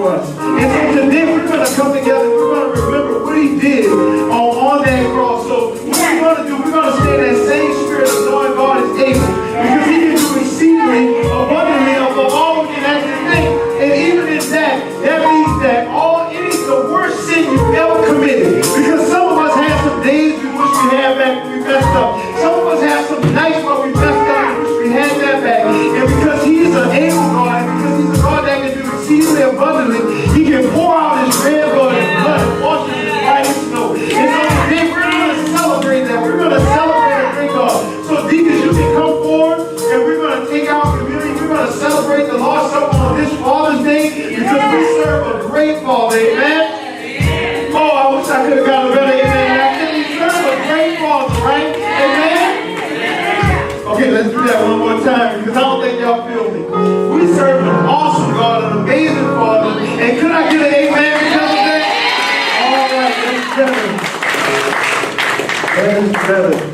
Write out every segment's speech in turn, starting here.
for us. And so today we're going to come together. We're going to remember what he did on that cross. So what we're going to do, we're going to stay in that same spirit of knowing God is able. Because he can do exceedingly abundantly above all we can actually think. And even in that means that the worst sin you've ever committed. Because some of us have some days we wish we had back when we messed up. Some of us have some nights where we messed up and wish we had that back. And because he's an able God, because he's a God that can do exceedingly abundantly, he can pour out his red blood and blood and wash it as white as snow. And so today we're going to celebrate that. We're going to celebrate and thank God. So deacons, you can come forward and we're going to take our community. We're going to celebrate the Lord's Supper on this Father's Day because we serve a great Father. Amen. Oh, I wish I could have got a better amen. I think we serve a great Father, right? Amen? Okay, let's do that one more time because I don't think y'all feel me. We serve an awesome God, an amazing Father. And could I get an amen because of that? All right, that is better.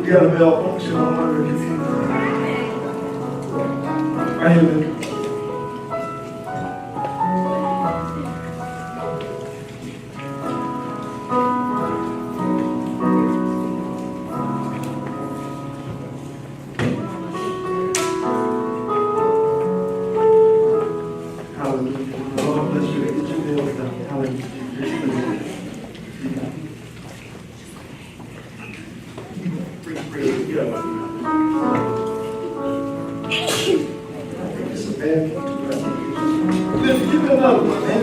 We got a malfunction on one of the computers. Right here. Hallelujah. Lord bless you. Get your bills done. Hallelujah. Give me another one, man.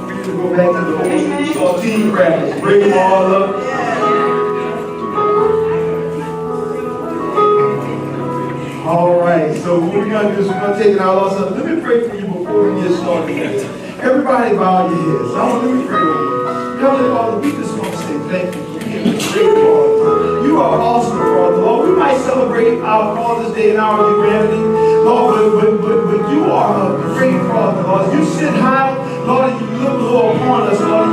We need to go back to the old saltine crackers. Break them all up. All right, so what we're going to do is we're going to take it out also. Let me pray for you before we get started. Everybody bow your heads. Let me pray over you. Heavenly Father, we just want to say thank you for being a great Father. You are awesome, Father. Lord, we might celebrate our Father's Day and our humanity, Lord, but you are a great Father, Lord. You sit high, Lord, and you look low upon us, Lord.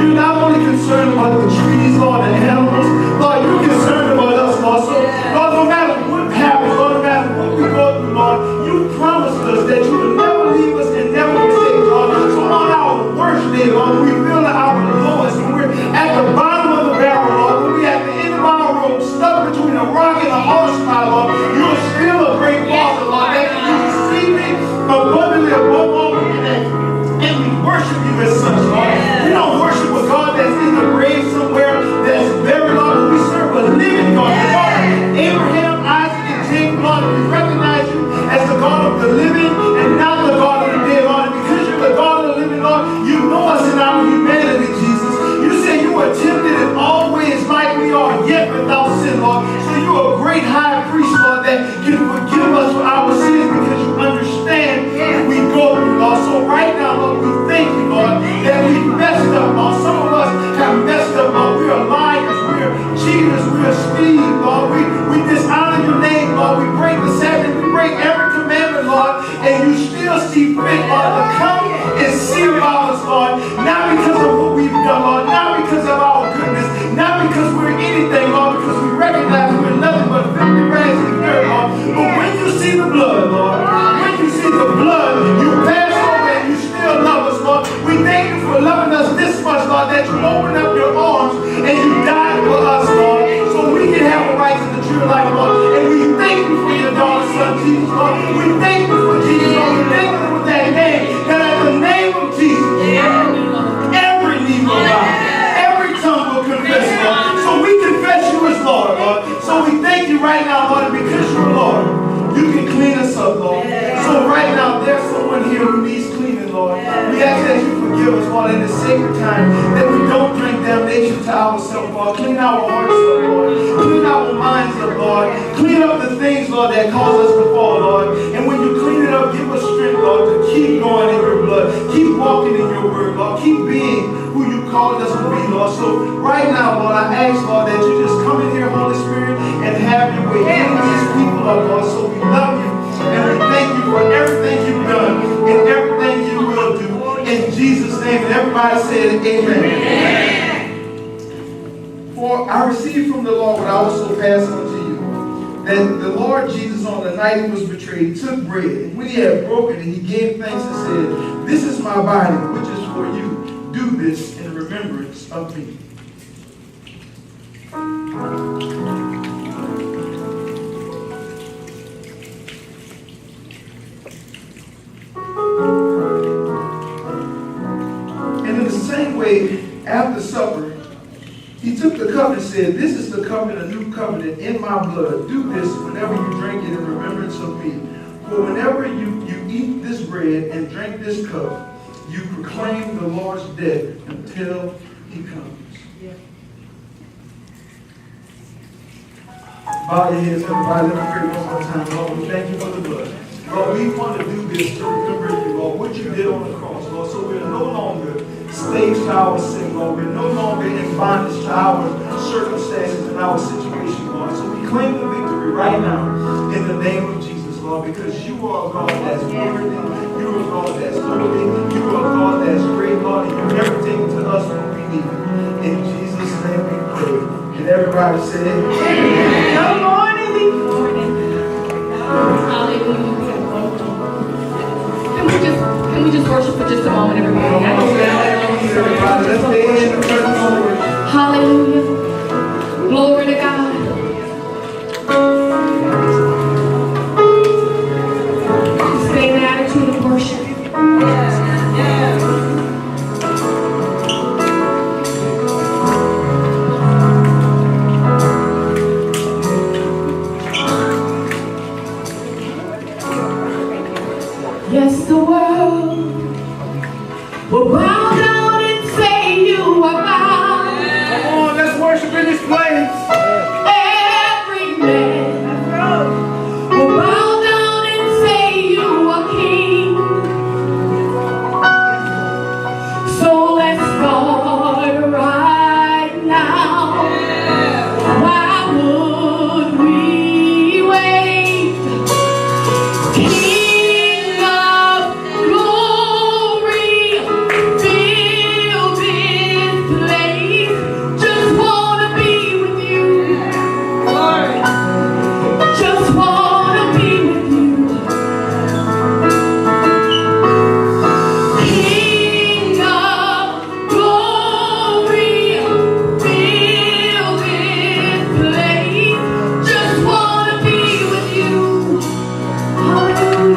You're not only concerned about the trees, Lord, and animals, Lord, you're concerned about us, Lord. So, Lord, no matter what happens, Lord, no matter what we go through, Lord, you promised us that you would never leave us and never forsake, Lord. So on our worst day, Lord, we feel our lowest, when we're at the bottom of the barrel, Lord, when we're at the end of our rope, stuck between a rock and a hard spot, Lord, you're still a great Father, Lord, that can do exceedingly abundantly above all we can ask. And we worship you as such, Lord. We don't worship a God that's in the grave somewhere, that's buried, Lord, but we serve a living God. The God of Abraham, Isaac, and Jacob, Lord, we recognize you as the God of the living and not the God of the dead, Lord. And because you're the God of the living, Lord, you know us in our humanity, Jesus. You say you were tempted in all ways like we are, yet without sin, Lord. So you're a great high priest, Lord, that can forgive us for our sins because you understand what we go through, Lord. So right now, Lord, we thank you, Lord, that we messed up, Lord. Some of us have messed up, Lord. We are liars, we are cheaters, we are thieves, Lord. We dishonor your name, Lord. We break the Sabbath, we break every commandment, Lord, and you still see fit, Lord, to come and see about us, Lord, not because of what we've done, Lord, not because of our goodness, not because we're anything, Lord, because we recognize we're nothing but filthy rags and dirt, Lord. But when you see the blood, Lord, when you see the blood, you pass over and you still love us, Lord. We thank you for loving us this much, Lord, that you opened up your arms and you died for us, Lord. So we Lord. We ask that you forgive us, Lord, in this sacred time, that we don't bring damnation to ourselves, Lord. Clean our hearts up, Lord. Clean our minds up, Lord. Clean up the things, Lord, that cause us to fall, Lord. And when you clean it up, give us strength, Lord, to keep going in your blood. Keep walking in your word, Lord. Keep being who you called us to be, Lord. So right now, Lord, I ask, Lord, that you just come in here, Holy Spirit, and have your way. Clean these people up, Lord. So we love you. And we thank you for everything you've done and everything you will do. In Jesus' name. And everybody said amen. For I received from the Lord what I also pass on to you, that the Lord Jesus, on the night he was betrayed, took bread. And when he had broken it, he gave thanks and said, "This is my body, which is for you. Do this in remembrance of me." After supper, he took the cup and said, "This is the cup in a new covenant in my blood. Do this whenever you drink it in remembrance of me. For whenever you eat this bread and drink this cup, you proclaim the Lord's death until he comes." Yeah. Bow your heads, everybody. Let me pray one more time. Lord, we thank you for the blood. Lord, we want to do this to remember you, Lord, what you did on the cross, Lord, so we're no longer slaves to our sin, Lord. We're no longer in bondage to our circumstances and our situation, Lord. So we claim the victory right now in the name of Jesus, Lord, because you are a God that's worthy. You are a God that's holy. You are a God that's great, Lord, and you're everything to us what we need. In Jesus' name we pray. And everybody say amen. Good morning. Good morning. Hallelujah. Can we just worship for just a moment, everybody? Hallelujah. Glory to God. Stay in the attitude of worship. Yes, the world will bow down and say you are God. Come on, let's worship in this place. Every man will bow down and say you are King. So let's start right now. Why would we wait? King of glory, fill this place. Just wanna be with you. Just wanna be with you. King of glory, fill this place. Just wanna be with you. Hallelujah.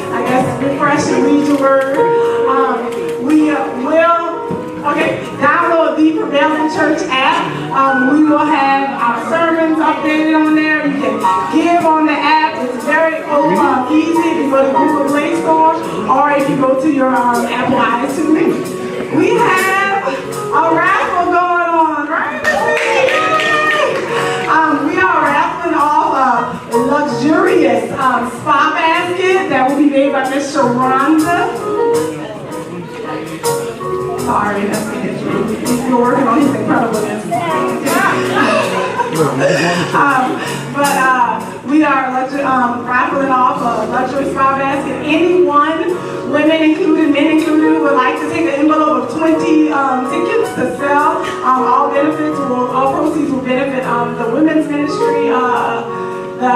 I guess, refresh and read your word. We will download the Prevailing Church app. We will have our sermons updated on there. You can give on the app. It's very easy if you go to Google Play Store or if you go to your Apple iTunes. We have a raffle going on, right? We are raffling off a luxurious spa basket that will be made by Miss Sharonda. Sorry, that's me. You're working on his incredibleness. But we are raffling off a luxury spa basket. Anyone, women included, men included, would like to take an envelope of 20 tickets to sell. All proceeds will benefit the women's ministry, the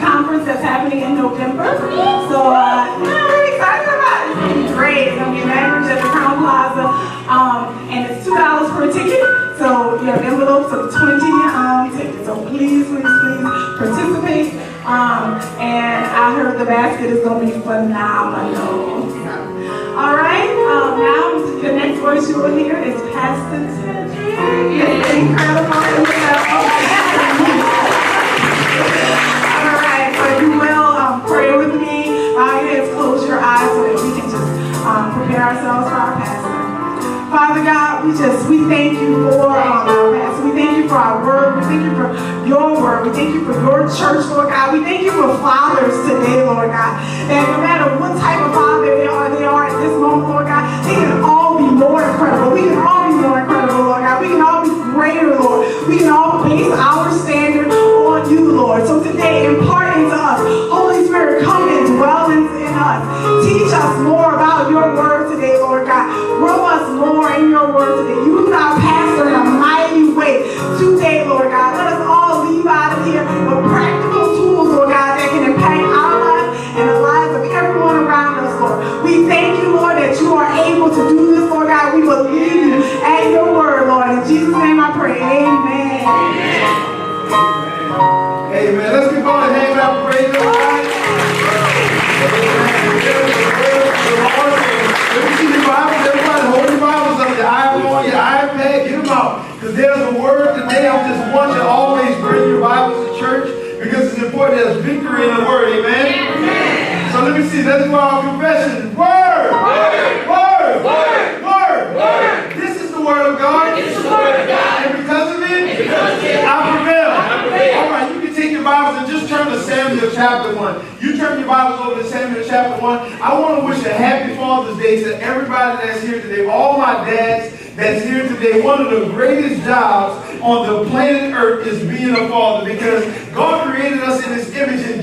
conference that's happening in November. So we're excited about it. It's going to be great. It's going to be managed at the Crown Plaza, and it's $2 per ticket. So you have envelopes of 20 tickets. So please participate. And I heard the basket is going to be phenomenal. All right. Now the next voice you will hear is Pastor Teddy. Incredible. All right. So you will pray with me. Bow your heads, close your eyes so that we can just prepare ourselves for our pastor. Father God, we thank you for our pastor. We thank you for our word. We thank you for your word. We thank you for your church, Lord God. We thank you for fathers today, Lord God. And no matter what type of father they are at this moment, Lord God, they can all be more incredible. We can all be more incredible, Lord God. We can all be greater, Lord. We can all base our standard on you, Lord. So today, impart into us. Holy Spirit, come and dwell in us. Teach us more about your word today, Lord God. Grow us more in your word today. Use our pastor in a mighty way today, Lord God. Let us all leave out of here with practical tools, Lord God, that can impact our lives and the lives of everyone around us, Lord. We thank you, Lord, that you are able to do this, Lord God. We believe you at your word, Lord. In Jesus' name I pray. Amen. Amen. Let's keep on and hang out and praise the Lord. Let me see your Bibles. Everybody hold your Bibles up, your iPhone, your iPad, get them out. Because there's a word today. I just want you to always bring your Bibles to church because it's important. There's victory in the word. Amen? Amen. So let me see. Let's do our confession. Word! Word! Word! Word! Word! Word! This is the word of God. This is the word of God. And because of it, I prevail. All right, you can take your Bibles and just turn to Samuel chapter 1. You turn your Bibles over to Samuel chapter 1. I want to wish a happy Father's Day to everybody that's here today. All my dads that's here today. One of the greatest jobs on the planet Earth is being a father because God created us in his image. And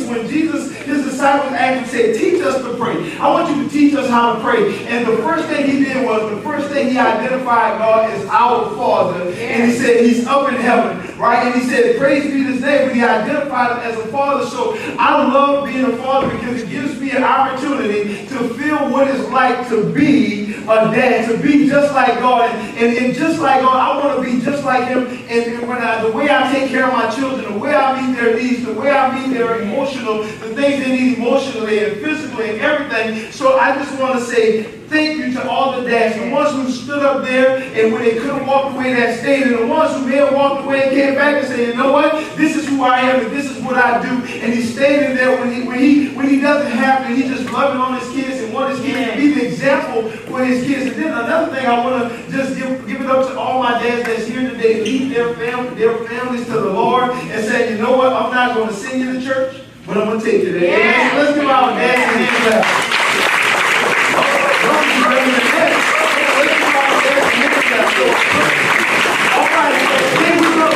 when his disciples actually said, teach us to pray. I want you to teach us how to pray. And the first thing he did was, he identified God as our Father. And he said, he's up in heaven, right? And he said, praise be his name. But he identified him as a father. So I love being a father because it gives me an opportunity to feel what it's like to be a dad, to be just like God. And just like God, I want to be just like him. And when the way I take care of my children, the way I meet their needs, the way I meet their emotional, the things they need emotionally and physically and everything. So I just want to say thank you to all the dads, the ones who stood up there and when they couldn't walk away that stayed, and the ones who may have walked away and came back and said, you know what, this is who I am and this is what I do. And he stayed in there when he doesn't have to, he just loving on his kids and want his kids to be the example for his kids. And then another thing I want to just give it up to all my dads that's here today, lead their families to the Lord and say, you know what, I'm not going to sing in the church, but I'm going to take you there. Yeah. So let's give our dads a hand clap.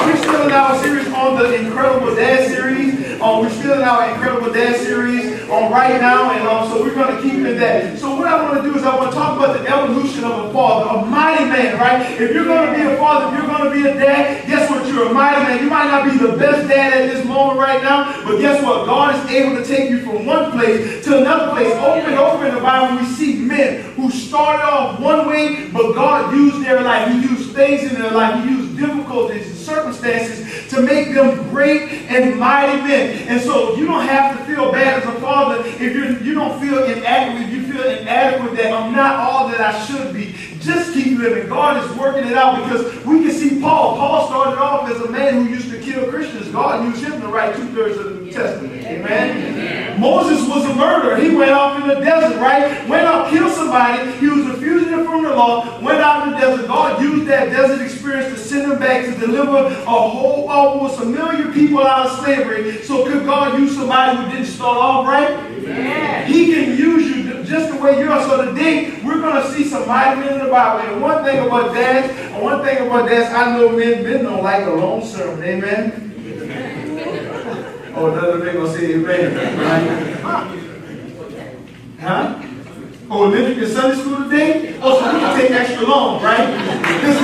We're still in our series on the Incredible Dad series. We're still in our Incredible Dad series right now, and so we're going to keep it that. So what I want to do is I want to talk about the evolution of a father, a mighty man, right? If you're going to be a father, if you're going to be a dad, guess what? You're a mighty man. You might not be the best dad at this moment right now, but guess what? God is able to take you from one place to another place. Over and over in the Bible, we see men who started off one way, but God used their life. He used things in their life. He used difficulties and circumstances to make them great and mighty men. And so you don't have to feel bad as a father if you don't feel inadequate, if you feel inadequate, that I'm not all that I should be, just keep living. God is working it out, because we can see Paul. Paul started off as a man who used to kill Christians. God used him to write 2/3 of the New Testament. Amen. Moses was a murderer. He went off in the desert, right? Went out, killed somebody. He was a fugitive from the law. Went out in the desert. God used that desert experience to send him back to deliver a whole almost 1 million people out of slavery. So could God use somebody who didn't start off right? Yeah. He can use you just the way you are. So today we're going to see some mighty men in the Bible. And one thing about dads, I know men don't like a long sermon. Amen. Oh, another man gonna say amen, right? Huh? Oh, living in Sunday school today? Oh, so we can take extra long, right? Because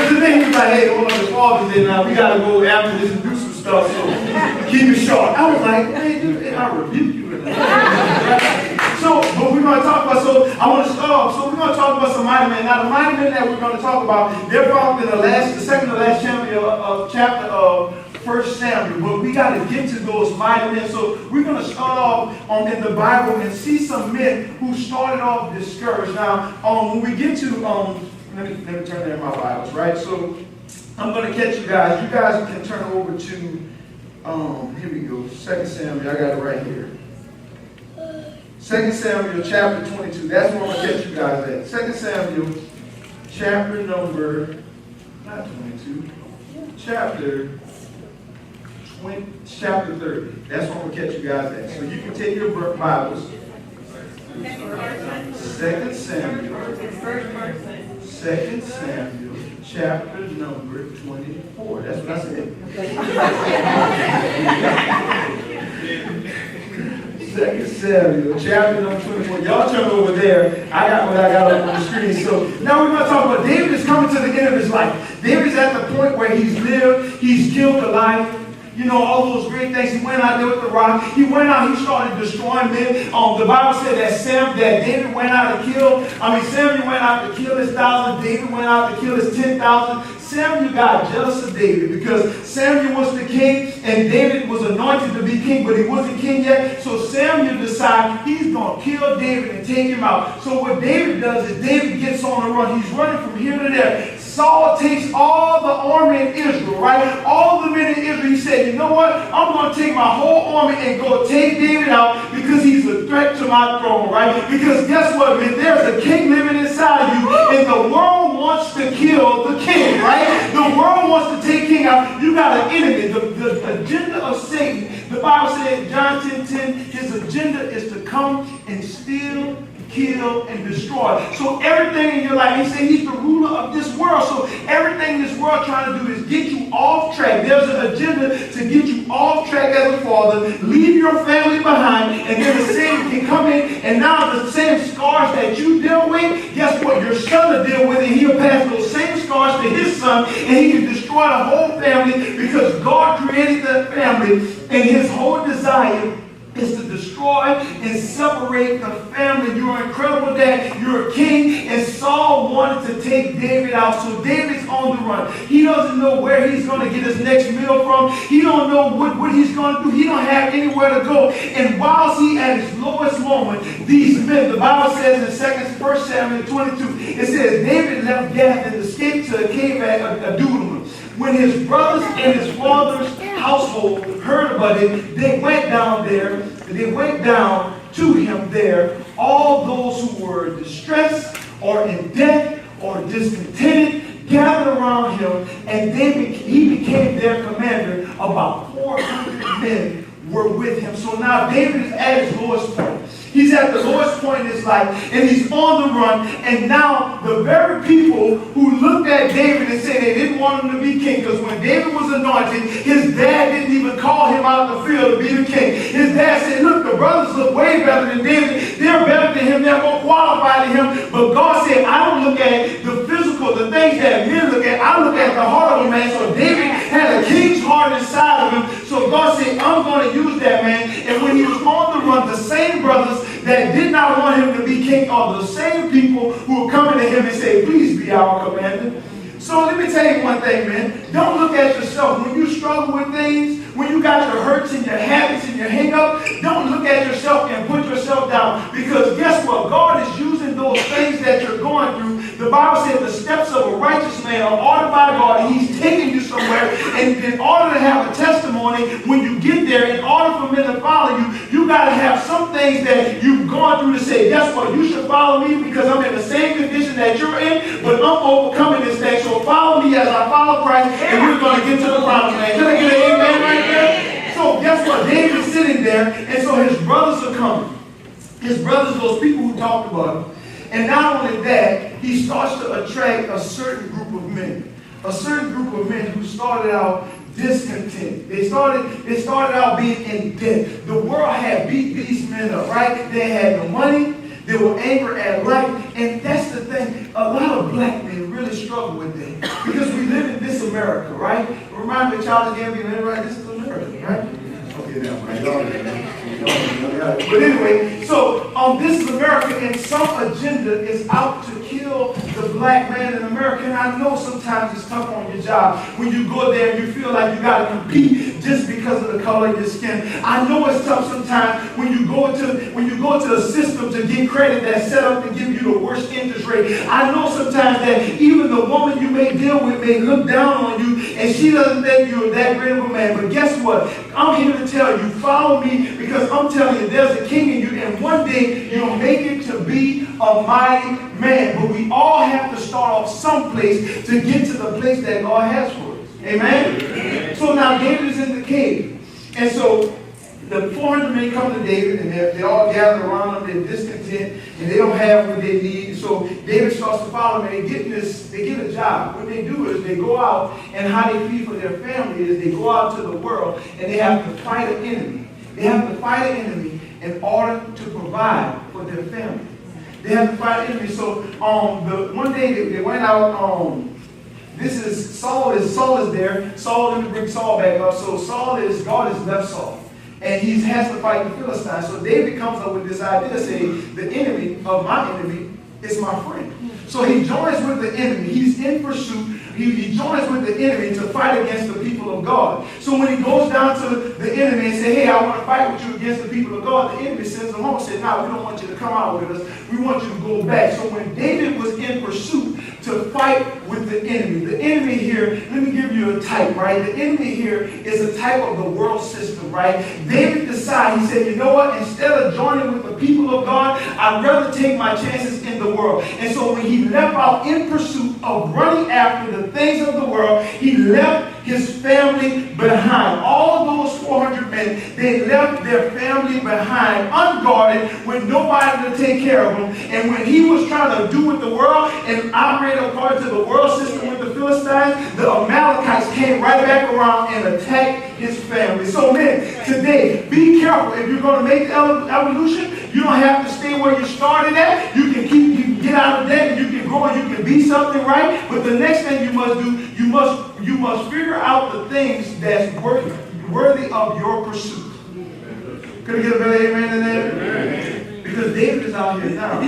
today he was like, hey, one of the Father's Day now, we gotta go after this and do some stuff, so keep it short. I was like, hey, dude, I rebuke you. So, but we're going to talk about, so I want to start off, so we're going to talk about some mighty men. Now, the mighty men that we're going to talk about, they're found in the second to last chapter of 1 Samuel, but we got to get to those mighty men. So we're going to start off in the Bible and see some men who started off discouraged. Now, when we get to, let me turn there in my Bibles, right? So I'm going to catch you guys. You guys can turn over to, here we go, 2 Samuel. I got it right here. 2 Samuel chapter 22. That's where I'm going to catch you guys at. 2 Samuel chapter number, not 22, chapter 30. That's where I'm going to catch you guys at. So you can take your Bibles. 2 Samuel chapter number 24. That's what I said. 2 Samuel chapter number 24. Y'all turn over there. I got what I got up on the screen. So now we're going to talk about David is coming to the end of his life. David's at the point where he's lived, he's killed Goliath. You know, all those great things. He went out there with the rock. He went out, he started destroying men. The Bible said that David went out to kill, Samuel went out to kill his 1,000. David went out to kill his 10,000. Samuel got jealous of David because Samuel was the king and David was anointed to be king, but he wasn't king yet. So Samuel decided he's going to kill David and take him out. So what David does is David gets on the run. He's running from here to there. Saul takes all the army in Israel, right? All the men in Israel. He said, you know what? I'm going to take my whole army and go take David out because he's a threat to my throne, right? Because guess what, man? There's a king living inside you, and the world wants to kill the king, right? The world wants to take king out. You got an enemy. The agenda of Satan, the Bible said, John 10:10, his agenda is to come and steal, kill, and destroy. So everything in your life, he said he's the ruler of this world. So everything this world trying to do is get you off track. There's an agenda to get you off track as a father, leave your family behind, and then the Satan can come in, and now the same scars that you deal with, guess what? Your son will deal with it. He'll pass those same scars to his son, and he can destroy the whole family because God created the family, and his whole desire is to destroy and separate the family. You're incredible that you're a king, and Saul wanted to take David out. So David's on the run. He doesn't know where he's going to get his next meal from. He don't know what he's going to do. He don't have anywhere to go. And whilst he at his lowest moment, these men, the Bible says in 1 Samuel 22, it says David left Gath and escaped to a cave at Adullam. When his brothers and his father's household heard about it, they went down there. They went down to him there. All those who were distressed or in debt or discontented gathered around him, and he became their commander. About 400 men were with him. So now David is at his lowest point. He's at the lowest point in his life, and he's on the run. And now the very people who looked at David and said they didn't want him to be king, because when David was anointed, his dad didn't even call him out the field to be the king. His dad said, look, the brothers look way better than David. They're better than him. They're more qualified than him. But God said, I don't look at the physical, the things that men look at. I look at the heart of a man. So David had a king's heart inside of him. So God said, I'm going to use that man. And when he was on the run, the same brothers that did not want him to be king are the same people who are coming to him and say, please be our commander. So let me tell you one thing, man. Don't look at yourself. When you struggle with things, when you got your hurts and your habits and your hang-up, don't look at yourself and put yourself Bible says the steps of a righteous man are ordered by God, and he's taking you somewhere. And in order to have a testimony, when you get there, in order for men to follow you, you got to have some things that you've gone through to say, guess what? You should follow me because I'm in the same condition that you're in, but I'm overcoming this thing. So follow me as I follow Christ, and we're going to get to the promised land. Can I get an amen right there? So guess what? David's sitting there, and so his brothers are coming. His brothers, those people who talked about him. And not only that, he starts to attract a certain group of men. A certain group of men who started out discontent. They started out being in debt. The world had beat these men up, right? They had no money. They were angry at life. And that's the thing. A lot of black men really struggle with that. Because we live in this America, right? Remind me of Charles Gambino, right? This is America, right? Okay, now, right? But anyway, so this is America, and some agenda is out to kill the black man in America. And I know sometimes it's tough on your job when you go there and you feel like you got to compete just because of the color of your skin. I know it's tough sometimes when you go to a system to get credit that's set up to give you the worst interest rate. I know sometimes that even the woman you may deal with may look down on you, and she doesn't think you're that great of a man. But guess what? I'm here to tell you, follow me, because I'm telling you, there's a king in you, and one day you'll make it to be a mighty man. But we all have to start off someplace to get to the place that God has for us. Amen? Amen. So now David is in the cave. And so the 400 men come to David, and they all gather around him. They're discontent, and they don't have what they need. So David starts to follow them, and they get a job. What they do is they go out, and how they feed for their family is they go out to the world, and they have to fight an enemy. They have to fight an enemy in order to provide for their family. They have to fight an enemy. So one day they went out. This is Saul is there. Saul, let me bring Saul back up. So God has left Saul, and he has to fight the Philistines. So David comes up with this idea, saying, the enemy of my enemy is my friend. So he joins with the enemy. He's in pursuit. He joins with the enemy to fight against the people of God. So when he goes down to the enemy and says, hey, I want to fight with you against the people of God, the enemy sends him home and says, no, we don't want you to come out with us. We want you to go back. So when David was in pursuit to fight with the enemy here, let me give you a type, right? The enemy here is a type of the world system, right? David decided, he said, you know what? Instead of joining with the people of God, I'd rather take my chances in the world. And so when he left out in pursuit of running after the things of the world, he left his family behind. All those 400 men, they left their family behind, unguarded, with nobody to take care of them. And when he was trying to do with the world and operate according to the world system with the Philistines, the Amalekites came right back around and attacked his family. So men, today, be careful. If you're going to make the evolution, you don't have to stay where you started at. You can get out of that, and you can grow, and you can be something, right? But the next thing you must do, you must figure out the things that's worthy of your pursuit. Could I get a better amen in there? Amen. Because David is out here now.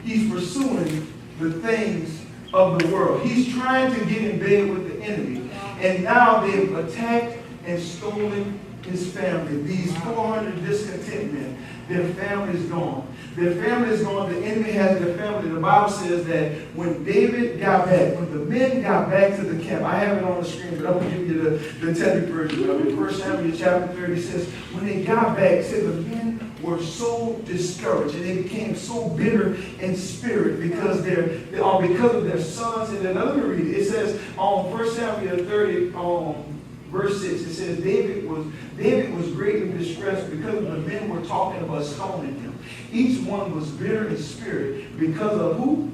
He's pursuing the things of the world. He's trying to get in bed with the enemy. And now they've attacked and stolen his family. These 400 discontent men, their family is gone. Their family is gone. The enemy has their family. The Bible says that when David got back, when the men got back to the camp, I have it on the screen, but I'm going to give you the Teddy version of it. 1 Samuel chapter 30 says, when they got back, it said the men were so discouraged, and they became so bitter in spirit because of their sons. And then let me read it. It says on 1 Samuel 30, verse 6, it says, David was greatly distressed because the men were talking about stoning him. Each one was bitter in spirit because of who?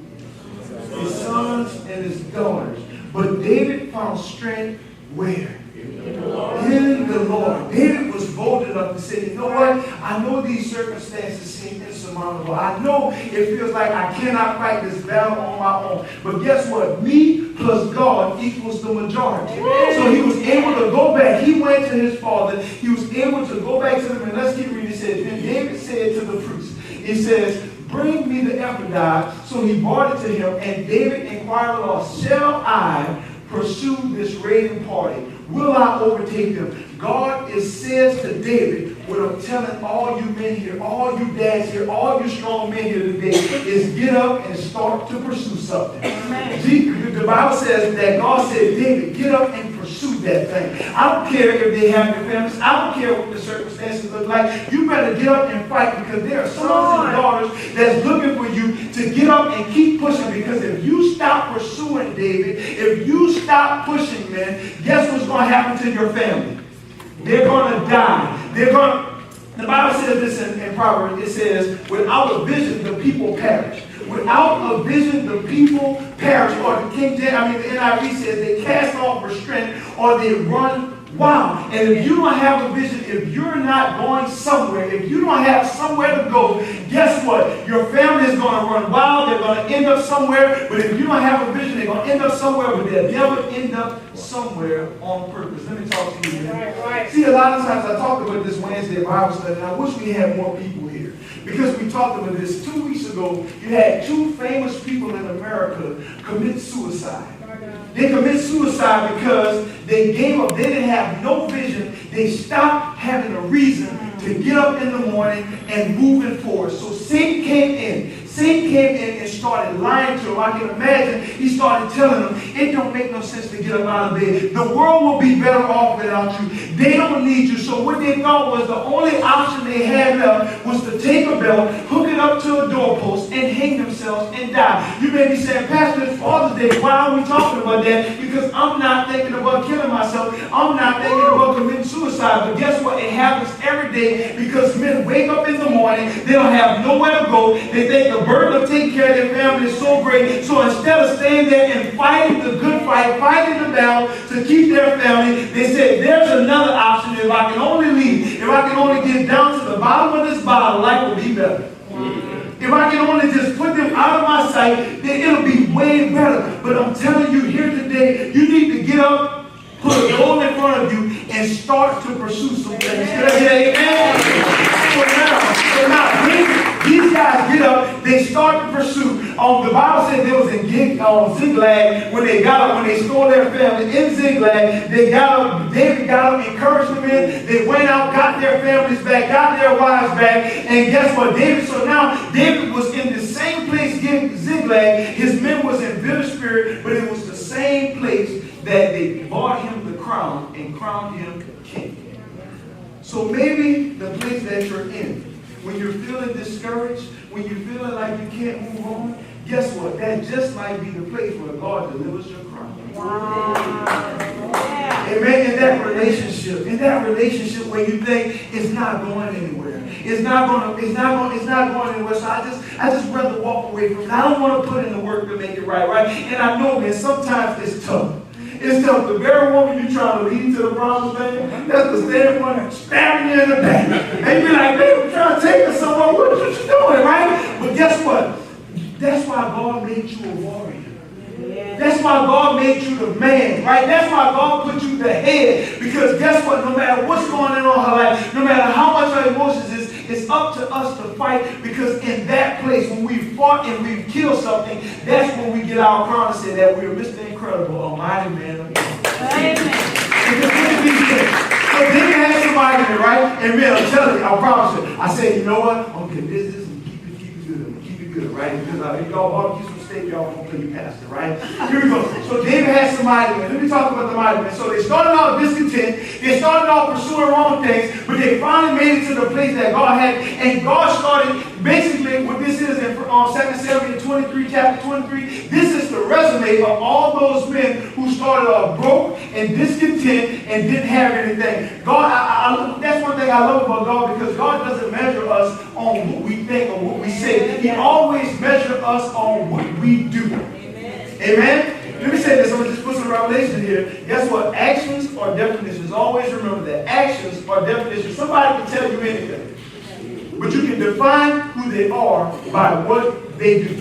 His sons and his daughters. But David found strength where? In the Lord. David was bold enough to say, you know what? I know these circumstances seem insurmountable. I know it feels like I cannot fight this battle on my own. But guess what? Me plus God equals the majority. So he was able to go back. He went to his father. He was able to go back to them. And let's keep reading. It says, then David said to the priest, he says, bring me the ephod. So he brought it to him. And David inquired of the Lord, shall I pursue this raiding party? Will I overtake them? God says to David, what I'm telling all you men here, all you dads here, all you strong men here today is get up and start to pursue something. The Bible says that God said, David, get up and pursue that thing. I don't care if they have their families. I don't care what the circumstances look like. You better get up and fight, because there are sons and daughters that's looking for you to get up and keep pushing. Because if you stop pursuing, David, if you stop pushing, man, guess what's going to happen to your family? They're going to die. The Bible says this in Proverbs. It says, without a vision, the people perish. Without a vision, the people perish. Or the the NIV says they cast off restraint, or they run wild. And if you don't have a vision, if you're not going somewhere, if you don't have somewhere to go, guess what? Your family is going to run wild. They're going to end up somewhere. But if you don't have a vision, they're going to end up somewhere, but they'll never end up somewhere on purpose. Let me talk to you, man. Right. See, a lot of times I talked about this Wednesday Bible study, and I wish we had more people here. Because we talked about this 2 weeks ago, you had 2 famous people in America commit suicide. They commit suicide because they gave up. They didn't have no vision. They stopped having a reason to get up in the morning and moving forward. So Satan came in. Satan came in and started lying to him. I can imagine he started telling them, it don't make no sense to get up out of bed. The world will be better off without you. They don't need you. So what they thought was the only option they had left was to take a belt, hook it up to a doorpost, and hang themselves and die. You may be saying, Pastor, it's Father's Day. Why are we talking about that? Because I'm not thinking about killing myself. I'm not thinking about committing suicide. But guess what? It happens every day because men wake up in the morning. They don't have nowhere to go. They think the burden of taking care of their family is so great. So instead of staying there and fighting the good fight, fighting the battle to keep their family, they said, there's another option. If I can only leave, if I can only get down to the bottom of this bottle, life will be better. If I can only just put them out of my sight, then it'll be way better. But I'm telling you here today, you need to get up, put a goal in front of you, and start to pursue some things. Can I say amen? So now, these guys get up, they start to pursue. The Bible said they was in Ziklag when they got up, when they stole their family in Ziklag. They got up, David got up, encouraged them in. They went out, got their families back, got their wives back. And guess what? So now David was in the same place, Ziklag. His men was in bitter spirit, but it was the same place that they bought him the crown and crowned him king. So maybe the place that you're in, when you're feeling discouraged, when you're feeling like you can't move on, guess what? That just might be the place where God delivers your crown. Wow. Amen. In that relationship where you think it's not going anywhere. It's not going anywhere. So I just rather walk away from it. I don't want to put in the work to make it right? And I know, man, sometimes it's tough. It's tough. The very woman you're trying to lead to the promised land, that's the same one stabbing you in the back. And you be like, babe, I'm trying to take her somewhere. What you doing, right? But guess what? That's why God made you a warrior. That's why God made you the man, right? That's why God put you the head. Because guess what? No matter what's going on in her life, no matter how much our emotions is, it's up to us to fight. Because in that place, when we fought and we've killed something, that's when we get our crown and say that we're Mr. Incredible, a mighty man of God. Amen. So then you have somebody there, right? And man, I'm telling you, I promise you, I said, you know what? I'm going to get this and keep it good. I'm going to keep it good, right? Because y'all barbecue some steak, y'all going to play pastor, right? Here we go. So David had some mighty men. Let me talk about the mighty men. So they started out discontent. They started out pursuing wrong things, but they finally made it to the place that God had. And God started, basically, what this is in 2 Samuel 23, chapter 23, this is the resume of all those men who started off broke and discontent and didn't have anything. God, that's one thing I love about God, because God doesn't measure us on what we think or what we say. He always measures us on what we do. Amen? Let me say this. I'm going to just put some revelation here. Guess what? Actions are definitions. Always remember that. Actions are definitions. Somebody can tell you anything, but you can define who they are by what they do.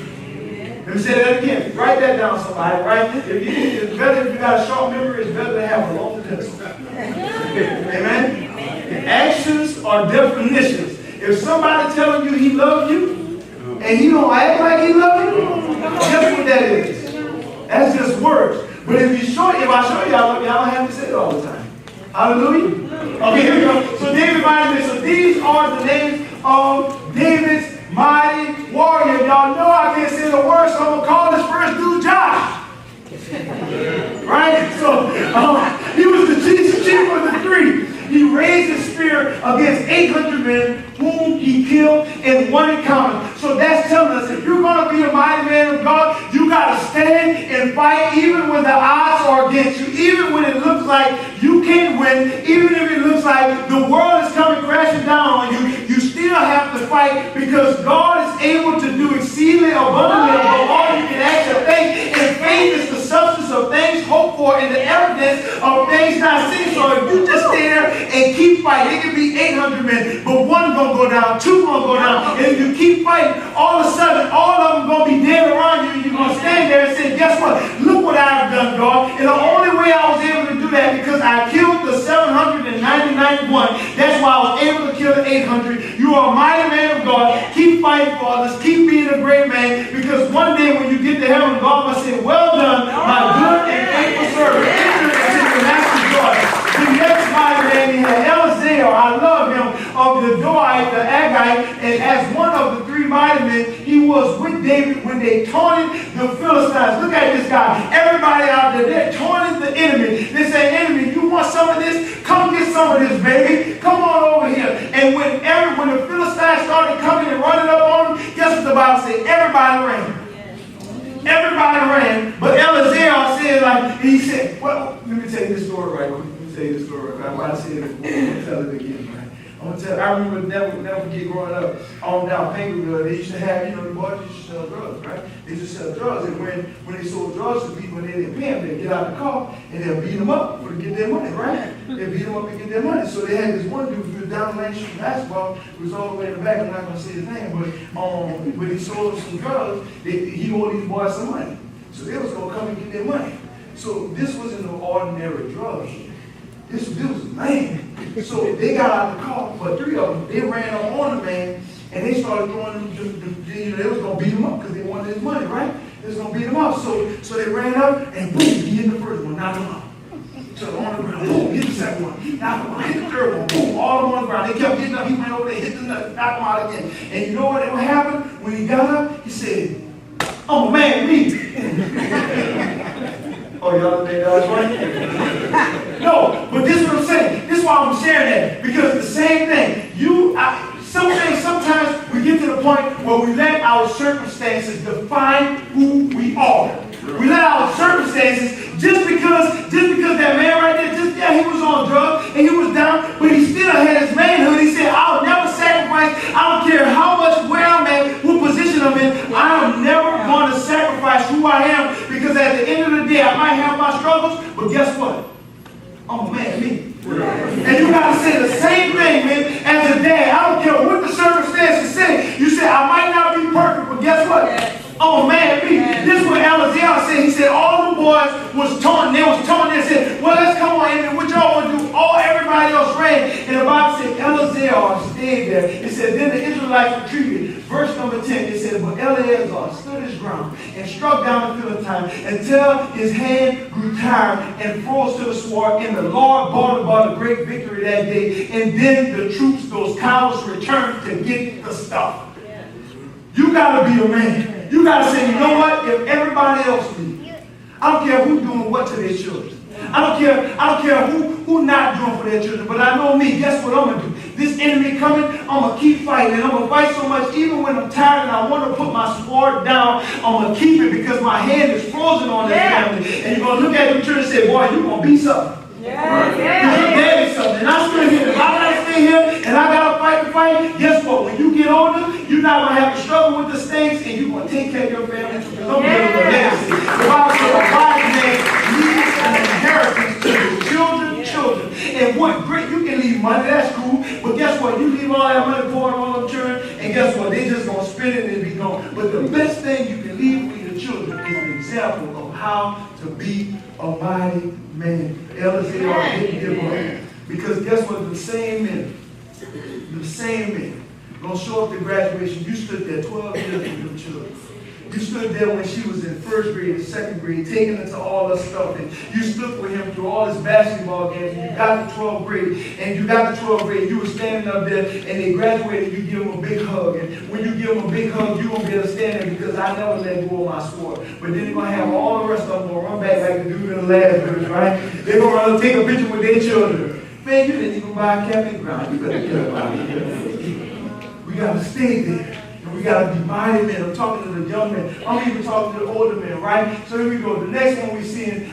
Let me say that again. Write that down, somebody, right? It's better if you got a short memory. It's better to have a long pencil. Amen? Actions are definitions. If somebody telling you he loves you and he don't act like he loves you, guess what that is? That's just words. But if I show you I love you, I don't have to say it all the time. Hallelujah. Okay, here we go. So David mighty men. So these are the names of David's mighty warrior. Y'all know I can't say the word, so I'm going to call this first dude Josh. Right? So he was the chief of the three. He raised his spear against 800 men whom he killed in one encounter. So that's telling us if you're going to be a mighty man of God, you got to stand and fight even when the odds are against you, even when it looks like you can't win, even if it looks like the world is coming crashing down on you, you still have to fight because God is able to do exceedingly abundantly above all you can ask or think. And faith is the substance of things hoped for and the evidence of things not seen. So if you just stay there and keep fighting, it can be 800 men, but one gonna go down, two gonna go down, and if you keep fighting, all of a sudden, all of them gonna be dead around you, and you're gonna stand there and say, guess what? Look what I've done, God. And the only way I was able to do that because I killed the 799 one. That's why I was able to kill the 800. You are a mighty man of God. Keep fighting for others. Keep being a great man, because one day when you get to heaven, God will say, well done, my good and faithful servant. Enter into the master's joy. The next mighty man, he had Elazar, I love him, of the Doite, the Agite, and as one of the three mighty men, he was with David when they taunted the Philistines. Look at this guy. Everybody out there, they're taunting the enemy. They say, enemy, you want some of this? Come get some of this, baby. Come on over here. And when the Philistines started coming and running up on them, guess what the Bible said? Everybody ran. Everybody ran, but Elazar said, he said, well, let me tell you this story right quick. Let me tell you this story right quick. I said it before. I'm going to tell it again, right? I'm going to tell you, I remember never forget growing up on down Penguin, they used to have, the boys used to sell drugs, right? They used to sell drugs, and when they sold drugs to people, when they didn't pay them, they'd get out of the car, and they'll beat them up to get their money, right? They beat them up to get their money. So they had this one dude who was down the lane shooting basketball, who was all the way in the back. I'm not going to say his name, but when he sold them some drugs, he owed these boys some money. So they was going to come and get their money. So this wasn't no ordinary drug. This was man. So they got out of the car, but three of them, they ran up on the man, and they started throwing him, they was going to beat him up because they wanted his money, right? They was going to beat him up. So they ran up, and boom, he hit the first one, knocked him out. So on the ground, boom, hit the second one, knocked him out, hit the third one, boom, all of them on the ground. They kept getting up, he went over there, hit the nut, knocked him out again. And you know what happened? When he got up, he said, I'm a man, me. Oh, y'all think that was right? No, but this is what I'm saying. This is why I'm sharing that. Because the same thing, sometimes we get to the point where we let our circumstances define who we are. We let our circumstances, just because that man right there, he was on drugs and he was down, but he still had his manhood. He said, I'll never sacrifice. I don't care how much where I'm at, what position I'm in. I'm never going to sacrifice who I am, because at the end of the day, I might have my struggles, but guess what? I'm a man, me. And you got to say the same thing, man, as a dad. I don't care what the circumstances say. You say, I might not be perfect, but guess what? I'm a man, me. This is what Elazar said. He said all the boys was taunting. They was taunting. They said, well, let's come on in. What y'all want to do? Everybody else ran. And the Bible said Elazar stayed there. It said, then the Israelites retreated. Verse number 10, it said, but Eleazar stood his ground and struck down the Philistine until his hand grew tired and froze to the sword. And the Lord brought about a great victory that day. And then the troops, those cowards, returned to get the stuff. You got to be a man. You got to say, you know what? If everybody else leaves, I don't care who's doing what to their children. I don't care who not doing for their children. But I know me. Guess what I'm going to do? This enemy coming, I'm going to keep fighting. And I'm going to fight so much, even when I'm tired and I want to put my sword down, I'm going to keep it because my hand is frozen on this family. And you're going to look at the church and say, boy, you're going to be something. Because your dad is something. And I'm still here. If I got to stay here and I got to fight the fight, guess what? When you get older, you're not going to have to struggle with the things, and you're going to take care of your family. Because I'm building a legacy. The Bible says a wise man leaves an inheritance to his children. And what great, you can leave money, that's cool. But guess what? You leave all that money for all them children, and guess what? They just going to spend it and be gone. But the best thing you can leave for your children is an example of how to be a mighty man. Elazar didn't give up. Because guess what? The same men going to show up to graduation. You stood there 12 years with your children. You stood there when she was in first grade and second grade, taking her to all her stuff. And you stood with him through all his basketball games. And you got to 12th grade. And you got to 12th grade. You were standing up there and they graduated. You give them a big hug. And when you give them a big hug, you're going to be able to stand there because I never let go of my sport. But then you're going to have all the rest of them going to run back like the dude in the last verse, right? They're going to run and take a picture with their children. Man, you didn't even buy a camping ground. You better get up out of here. We got to stay there. And we got to be mighty men. I'm talking to the young men. I'm even talking to the older men, right? So here we go. The next one we see in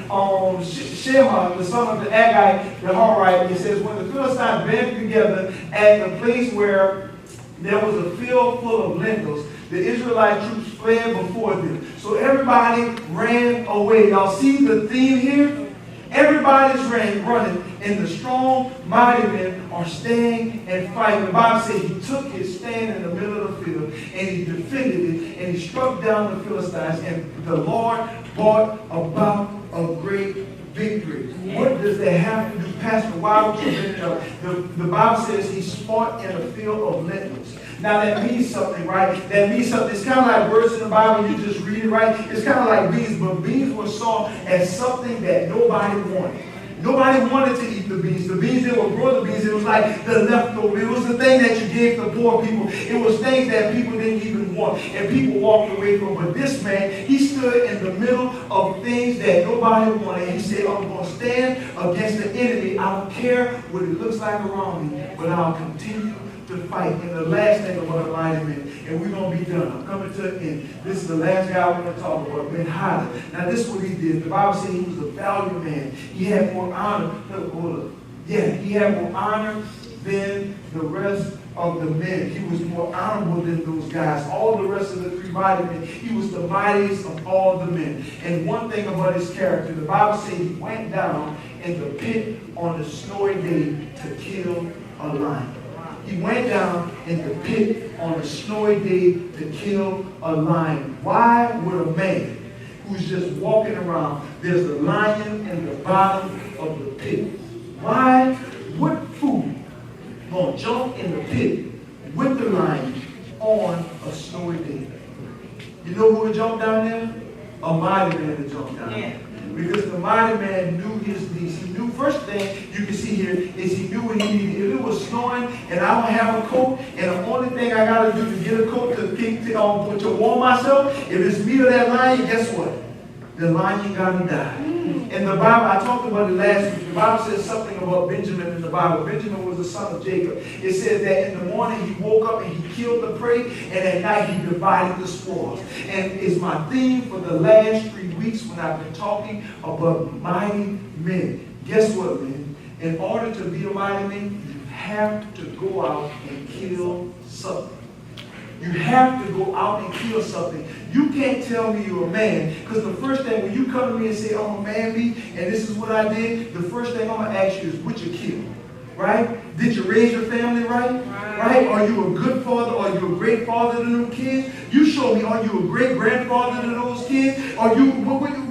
Shema, the son of the Agagite, the Horite, it says, when the Philistines banded together at the place where there was a field full of lentils, the Israelite troops fled before them. So everybody ran away. Y'all see the theme here? Everybody's running, and the strong, mighty men are staying and fighting. The Bible says he took his stand in the middle of the field, and he defended it, and he struck down the Philistines, and the Lord brought about a great victory. What does that have to do, Pastor? Why would you bring it up? The Bible says he fought in a field of lentils. Now that means something, right? That means something. It's kind of like words in the Bible, you just read it, right? It's kind of like beans, but beans were saw as something that nobody wanted. Nobody wanted to eat the beans. The beans, they would grow the beans. It was like the leftover. It was the thing that you gave to poor people. It was things that people didn't even want. And people walked away from. But this man, he stood in the middle of things that nobody wanted. He said, I'm going to stand against the enemy. I don't care what it looks like around me, but I'll continue to fight. And the last thing about a mighty man, and we're going to be done. I'm coming to the end. This is the last guy we're going to talk about, Ben Hadad. Now this is what he did. The Bible said he was a valiant man. He had more honor. He had more honor than the rest of the men. He was more honorable than those guys. All the rest of the three mighty men, he was the mightiest of all the men. And one thing about his character, the Bible said he went down in the pit on the snowy day to kill a lion. He went down in the pit on a snowy day to kill a lion. Why would a man who's just walking around, there's a lion in the bottom of the pit? Why? What fool gonna jump in the pit with the lion on a snowy day? You know who would jump down there? A mighty man would jump down there. Because the mighty man knew his needs. He knew, first thing you can see here is he knew what he needed. If it was snowing and I don't have a coat, and the only thing I got to do to get a coat to warm myself, if it's me or that lion, guess what? The lion got to die. In the Bible, I talked about it last week. The Bible says something about Benjamin in the Bible. Benjamin was the son of Jacob. It says that in the morning he woke up and he killed the prey, and at night he divided the spoils. And it's my theme for the last 3 weeks when I've been talking about mighty men. Guess what, man? In order to be a mighty man, you have to go out and kill something. You have to go out and kill something. You can't tell me you're a man, because the first thing, when you come to me and say, I'm a man, and this is what I did, the first thing I'm going to ask you is, what you killed? Right? Did you raise your family right? Right? Are you a good father? Are you a great father to them kids? You show me, are you a great grandfather to those kids?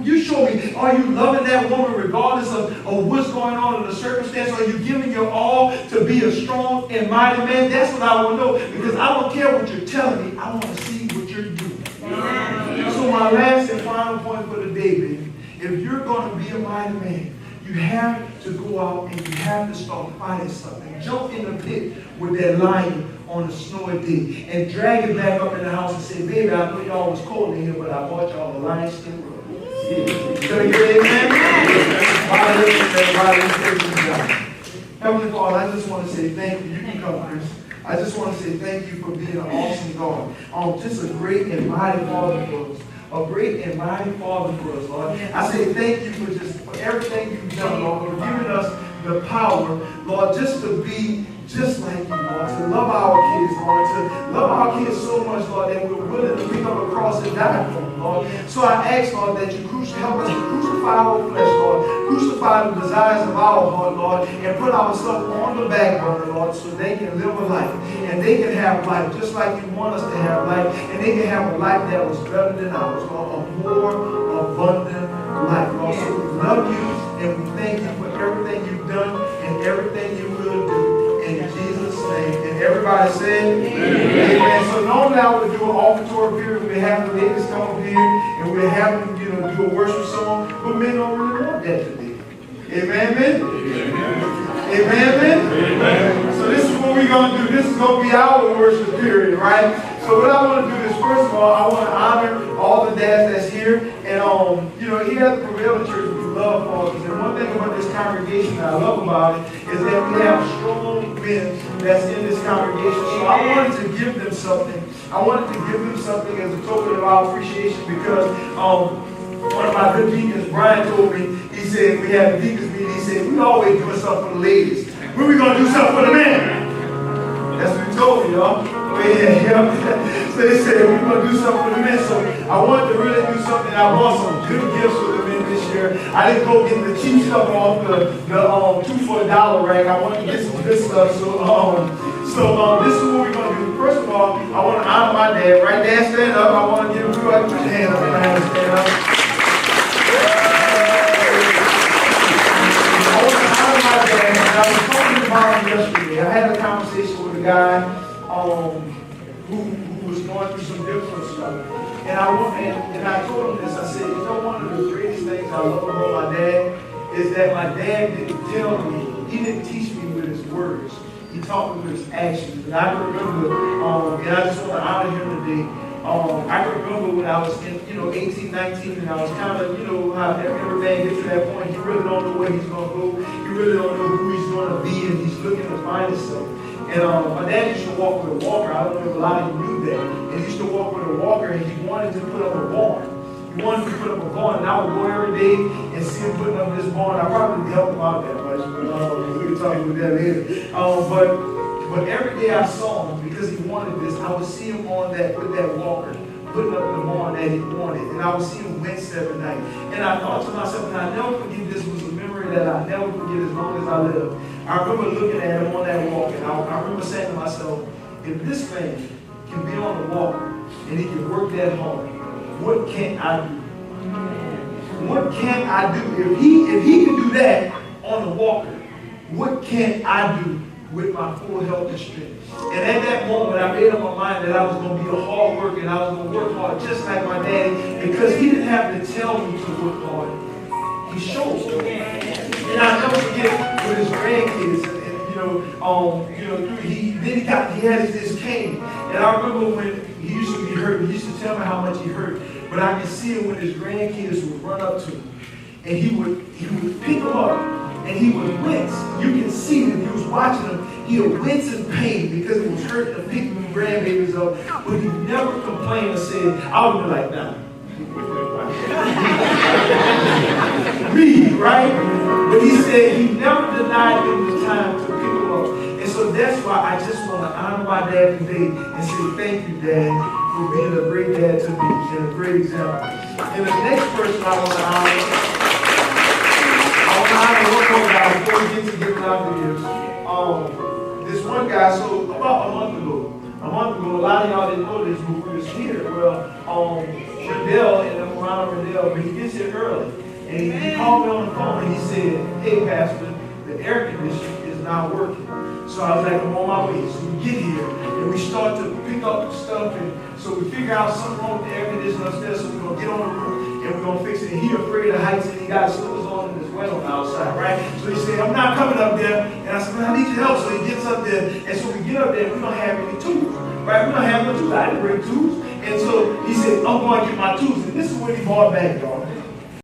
You show me, are you loving that woman regardless of what's going on in the circumstance? Are you giving your all to be a strong and mighty man? That's what I want to know, because I don't care what you're telling me. I want to see what you're doing. So my last and final point for the day, baby, if you're going to be a mighty man, you have to go out and you have to start fighting something. Jump in the pit with that lion on a snowy day and drag it back up in the house and say, baby, I know y'all was cold in here, but I bought y'all a lion skin rug. Can I get amen? Heavenly Father, I just want to say thank you. You can come, Chris. I just want to say thank you for being an awesome God. Just a great and mighty Father for us. A great and mighty Father for us, Lord. I say thank you for everything you've done, Lord, for giving us the power, Lord, just to be just like you, Lord, to love our kids, Lord, to love our kids so much, Lord, that we're willing to pick up a cross and die for them, Lord. So I ask, Lord, that you help us to crucify our flesh, Lord, crucify the desires of our heart, Lord, and put ourselves on the back burner, Lord, so they can live a life, and they can have life just like you want us to have life, and they can have a life that was better than ours, Lord, a more abundant life, Lord. So we love you, and we thank you for everything you've done and everything you will do. In Jesus' name. And everybody said, amen. So normally I would do an offertory period. We'd have the ladies come up here and we'd have them, do a worship song. But men don't really want that today. Amen, men? Amen, men? Amen. So this is what we're going to do. This is going to be our worship period, right? So what I want to do is, first of all, I want to honor all the dads that's here. And, here at the Prevailing Church, we love fathers. And one thing about this congregation that I love about it is that we have strong men that's in this congregation. So I wanted to give them something. I wanted to give them something as a token of our appreciation because one of my good deacons, Brian, told me, he said, we had a deacons meeting, he said, we always doing something for the ladies. When we going to do something for the men? That's what he told me, y'all. So they said, we're going to do something for the men. So I wanted to really do something. I bought some good gifts for the men this year. I didn't go get the cheap stuff off the 2 for $1 rack. I wanted to get some good stuff. So this is what we're going to do. First of all, I want to honor my dad. Right, Dad, stand up. I want to give you a put your hand up. Stand up. I want to honor my dad. And I was talking about him yesterday. I had a conversation with a guy who was going through some difficult stuff. And I told him this. I said, one of the greatest things I love about my dad is that my dad didn't tell me, he didn't teach me with his words. He taught me with his actions. And I can remember, and I just want to honor him today. I can remember when I was in, 18, 19, and I was kind of, how every man gets to that point, he really don't know where he's going to go. He really don't know who he's going to be, and he's looking to find himself. And my dad used to walk with a walker. I don't know if a lot of you knew that. And he used to walk with a walker, and he wanted to put up a barn. He wanted to put up a barn, and I would go every day and see him putting up this barn. I probably didn't help him out that much, but we can talk about that later. But every day I saw him, because he wanted this, I would see him with that walker, putting up the barn that he wanted. And I would see him wince every night. And I thought to myself, and I never forget, this was a memory that I never forget as long as I live. I remember looking at him on that walk, and I remember saying to myself, if this man can be on the walk and he can work that hard, what can't I do? What can't I do? If he can do that on the walker, what can't I do with my full health and strength? And at that moment, I made up my mind that I was going to be a hard worker and I was going to work hard just like my daddy, because he didn't have to tell me to work hard. He showed me. And I'll never forget with his grandkids, he had his cane. And I remember when he used to be hurt, he used to tell me how much he hurt. But I could see it when his grandkids would run up to him. And he would pick them up and he would wince. You can see that if he was watching them, he would wince in pain because it was hurting to pick them grandbabies up. But he never complained or said, I would be like, nah. Me, right? But he said he never denied them the time to pick them up. And so that's why I just want to honor my dad today and say thank you, Dad, for being a great dad to me and a great example. And the next person I want to honor one more guy before we get to giving out the gifts. This one guy, so about a month ago, a lot of y'all didn't know this, but we was here. Well, Riddell and around Riddell, but he gets here early. And he called me on the phone and he said, hey, Pastor, the air conditioner is not working. So I was like, I'm on my way. So we get here and we start to pick up stuff. And so we figure out something wrong with the air conditioner upstairs. So we're going to get on the roof and we're going to fix it. And he's afraid of heights and he got slippers on and his wet on the outside, right? So he said, I'm not coming up there. And I said, man, I need your help. So he gets up there. And so we get up there and we don't have any tools, right? We don't have no tools. I didn't bring tools. And so he said, I'm going to get my tools. And this is what he brought back, y'all.